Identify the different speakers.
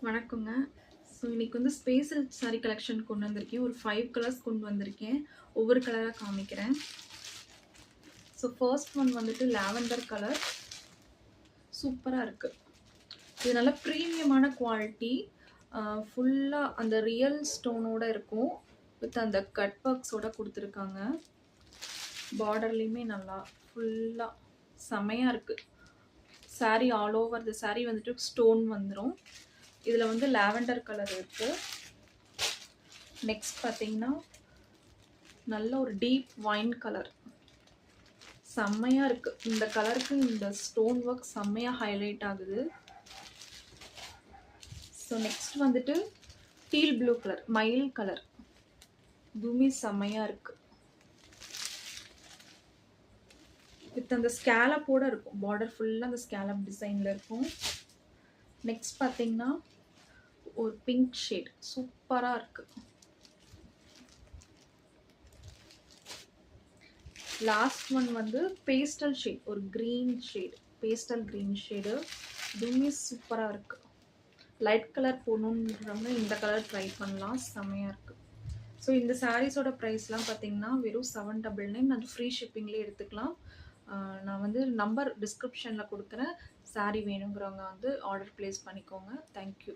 Speaker 1: வணக்கங்க. ஸோ இன்னைக்கு வந்து ஸ்பேஷல் சாரி கலெக்ஷன் கொண்டு வந்திருக்கேன். ஒரு 5 கலர்ஸ் கொண்டு வந்திருக்கேன். ஒவ்வொரு கலரா காமிக்கிறேன். ஸோ ஃபர்ஸ்ட் ஒன் வந்துட்டு லாவெண்டர் கலர். சூப்பரா இருக்கு. இது நல்ல பிரீமியமான குவாலிட்டி. ஃபுல்லா அந்த ரியல் ஸ்டோனோட இருக்கும். வித் அந்த கட் ஒர்க்ஸோட குடுத்துருக்காங்க. பார்டர்லயுமே நல்லா ஃபுல்லா செமையா இருக்கு. Sorry all over the sorry வந்துட்டு ஸ்டோன் வந்துரும். இதுல வந்து லாவெண்டர் கலர் இருக்கு. நெக்ஸ்ட் பார்த்தீங்கன்னா, நல்ல ஒரு டீப் வைன் கலர். செம்மையா இருக்கு. இந்த கலருக்கு இந்த ஸ்டோன் ஒர்க் செம்மையா ஹைலைட் ஆகுது. ஸோ நெக்ஸ்ட் வந்துட்டு டீல் ப்ளூ கலர், மயில் கலர். இதுவுமே செம்மையா இருக்கு. வித் அந்த ஸ்கேலப்போட இருக்கும். பார்டர் ஃபுல்லா அந்த ஸ்கேலப் டிசைன்ல இருக்கும். நெக்ஸ்ட் பார்த்தீங்கன்னா, ஒரு பிங்க் ஷேட் சூப்பரா இருக்கு. லாஸ்ட் ஒன் வந்து பேஸ்டல் ஷேட், ஒரு green shade, pastel green shade. இதுவுமே சூப்பரா இருக்கு. லைட் கலர் போடணுன்றவங்க இந்த கலர் ட்ரை பண்ணலாம். செம்மையா இருக்கு. ஸோ இந்த சாரீஸோட ப்ரைஸ்லாம் பார்த்தீங்கன்னா வெறும் 799. அது ஃப்ரீ ஷிப்பிங்லேயே எடுத்துக்கலாம். நான் வந்து நம்பர் டிஸ்கிரிப்ஷனில் கொடுக்குறேன். சாரீ வேணுங்கிறவங்க வந்து ஆர்டர் ப்ளேஸ் பண்ணிக்கோங்க. தேங்க்யூ.